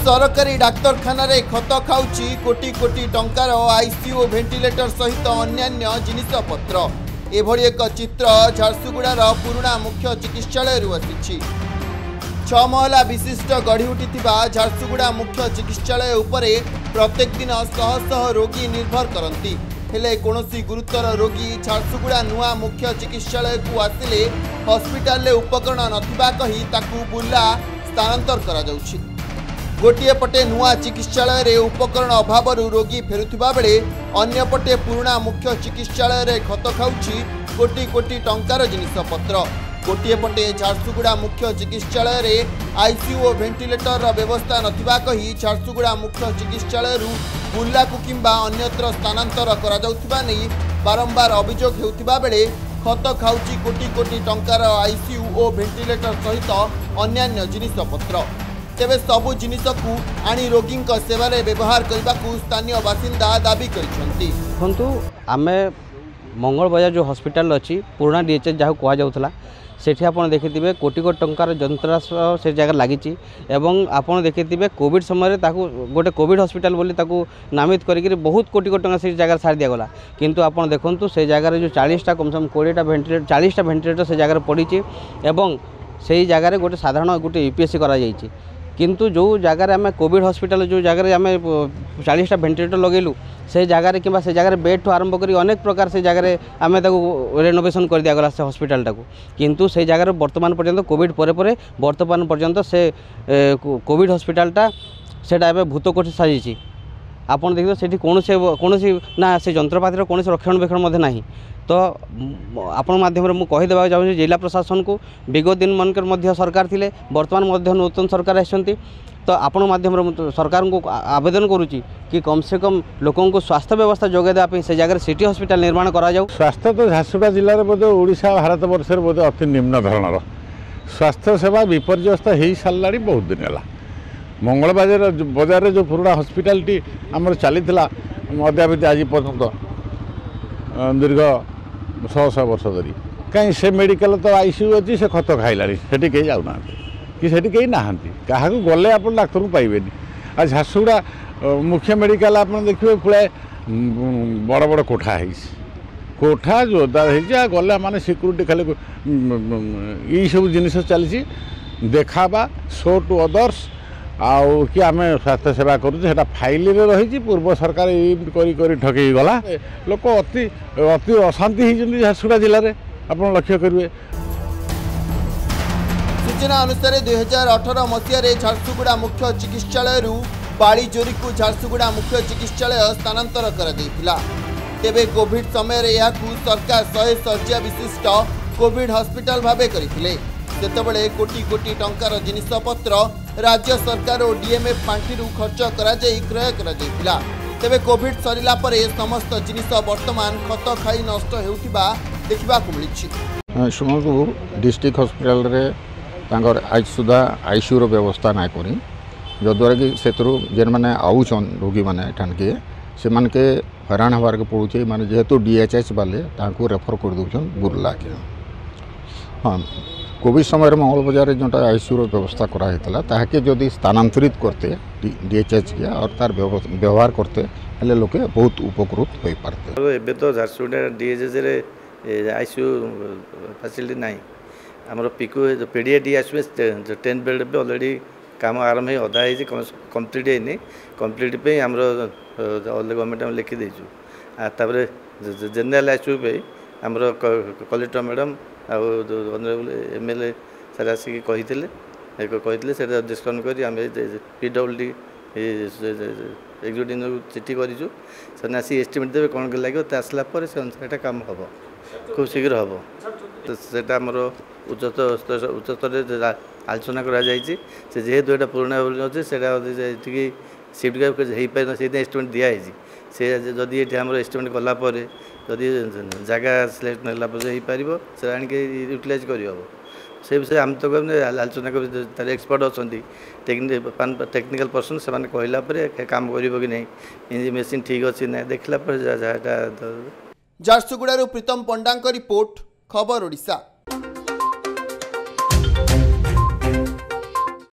सरकारी डाक्तरखाना रे खत खाउची कोटी कोटी टंकार आईसीयू भेंटिलेटर सहित अन्यान्य जिनिसपत्र एभली एक चित्र झारसुगुड़ार पुराना मुख्य चिकित्सालय आसी 6 महला विशिष्ट गढ़ी उठिथिबा झारसुगुड़ा मुख्य चिकित्सालय उपरे प्रत्येक दिन शह शह रोगी निर्भर करती हेले कोनोसी गुरुतर रोगी झारसुगुड़ा नुआ मुख्य चिकित्सालय को आसिले हॉस्पिटल रे उपकरण नथिबा कही ताकू बुला स्थानांतर करा जाउछि। गोटे पटे नुआ चिकित्सालय रे उपकरण अभाव रोगी फेरुथिबा बेले अन्य पटे पुराना मुख्य चिकित्सालय रे खत खाउछि कोटी कोटी टंकार जिनिसपत्र। गोटे पटे झारसुगुड़ा मुख्य चिकित्सालय रे आईसीयू और भेंटिलेटर व्यवस्था नथिबा कही झारसुगुड़ा मुख्य चिकित्सालय बुर्ला को किंबा अन्यत्र स्थानांतर करा जाउथिबा नै बारंबार अभियोग हेउथिबा बेले खत खाउछि कोटी कोटी टंकार आईसीयू और भेंटिलेटर सहित अन्यान्य जिनिसपत्र। तेबे सबु जिनिस को आनी रोगी सेवारे व्यवहार करने को स्थानीय बासिंदा दाबी करछंती। देखंतु आमे मंगल बजार जो हॉस्पिटल अच्छी पुराना डीएचएच जहाँ कह जाऊला सेठी आपन देखिथिबे कोटी कोटी टंकार जंत्रांश से जगह लागिची एवं आपन देखिथिबे कोविड समय ताकू गोटे कोविड हॉस्पिटल बोली ताकू नामित करिक बहुत कोटी कोटी टंका से जगह सार दिया गला किंतु आपन देखंतु से जगह जो 40टा कम से कम 20टा भेंटिलेटर 40टा भेंटिलेटर से जगह पड़ी एवं से जगह गोटे साधारण गोटे यूपीएससी करा जायछि किंतु जो जगह आम कोविड हॉस्पिटल जो जगह आम 40टा भेंटिलेटर लगेलु से जगह कि से जगह बेड ठू आरंभ कर अनेक प्रकार से जगह आम रेनोवेशन कर दिगला से हॉस्पिटल टाक किंतु से जगह वर्तमान पर्यंत कोविड पर वर्तमान पर्यंत से कोविड हॉस्पिटलटा सेटा भूतकोठी साजी आपन देखिए सेठी कौन ना से जंत्रपातिर कौन रक्षणाबेक्षण ना तो आपण माध्यम मु कहीदेवा चाहूँ जिला प्रशासन को विगत दिन मनकर सरकार थिले वर्तमान नूतन सरकार आसती तो आपण माध्यम सरकार को आवेदन करुच्ची कि कम से कम लोकों को स्वास्थ्य व्यवस्था जोगे देवाई से जगह सिटी हॉस्पिटल निर्माण करा जाऊ। स्वास्थ्य तो झारसुगुड़ा जिले में बोधे ओडिशा भारत वर्ष बोधे अति निम्न धरणर स्वास्थ्य सेवा विपर्यस्त हो सारा बहुत दिन है। मंगल बजार जो पुराना हॉस्पिटल आमर चली अद्यावधि आज पर्यंत दीर्घ 100 वर्ष धरी कहीं से मेडिकल तो आईसीयू अच्छी से खत खाइला से कहीं जाऊना कि से कहीं ना क्या गले आप डाक्तर को पाइबे आ झारसुगुड़ा मुख्य मेडिकल आप देखिए पूरा बड़ बड़ कोठा है कोठा जोरदार है गले माने सिक्यूरीटी खाली यही सब जिनिस चली देखावा शो टू अदर्स आउ कि आम स्वास्थ्य सेवा करूँ फाइल रही पूर्व सरकार करी ठकई गला लोक अति अति अशांति होती झारसुगुड़ा जिले में आप लक्ष्य करेंगे। सूचना अनुसार 2018 मसीह झारसुगुड़ा मुख्य चिकित्सालय बाड़ी जोरी को झारसुगुड़ा मुख्य चिकित्सालय स्थानांतर कर तेबे कोविड समय सरकार 100 शଯ୍या विशिष्ट कोविड हॉस्पिटल भावे करथिले सेतबेले कोटी कोटी टंकार जिनिसपत्र राज्य सरकार और डीएमएफ पांठी खर्च करा जाई क्रय करा जाइतिला। तेबे कोविड सरिला परे समस्त जिनिस वर्तमान खत खाई नष्ट हेउथिबा देखिबाकू मिलिछि। सुमनपुर डिस्ट्रिक्ट हॉस्पिटल रे तांगर आज सुधा आईसीयू रो व्यवस्था ना करी जद्वारा कि सेतरु जेन माने आउछन रोगी माने ठान के से मान के हैरान हबार के पड़ुचे माने जेहेतु डीएचएच वाले तांको रेफर कर दउछन बुर्ला के। हाँ कोविड समय मंगल बजार जो आईसीयू व्यवस्था कराइला ताके जदि स्थानांतरित करते डीएचएच के और तार व्यवहार करते हेले लोके बहुत उपकृत हो पारते। एबे तो झारसुगुड़ा डीएचएच रे आईसीयू फैसिलिटी नाही हमरो पिकु पीडीएडी आसबे 10 बेड पे ऑलरेडी काम आरंभ है अधा है कंप्लीट है कंप्लीट पे हमरो गवर्नमेंट में लिखि देछु आ तापर जनरल आईसीयू पे हमरो collector madam honourable MLA sir Asik कही से डिस्कसन कर पीडब्ल्यूडी एग्जीक्यूटिव चिठी करूँ से आसी एस्टिमेट देवे कौन लगे तो आसला से अनुसार काम हम खूब शीघ्र हम तो सेटा आमर उच्चतर आलोचना कर जेहेतु यहाँ पुराना अच्छे से सिफ्ट हो पार से एस्टिमेट दिखाई से जदि ये आम एस्टिमेट गलापर जदि जगह सिलेक्ट नापर से आणिक यूटिलाइज कर से विषय आम तो आलोचना कर एक्सपर्ट अच्छा टेक्निकल पर्सन से कहला काम कर नहीं मेसीन ठीक अच्छी ना देखला झारसुगुड़ा प्रीतम पंडा रिपोर्ट खबर ओडिशा।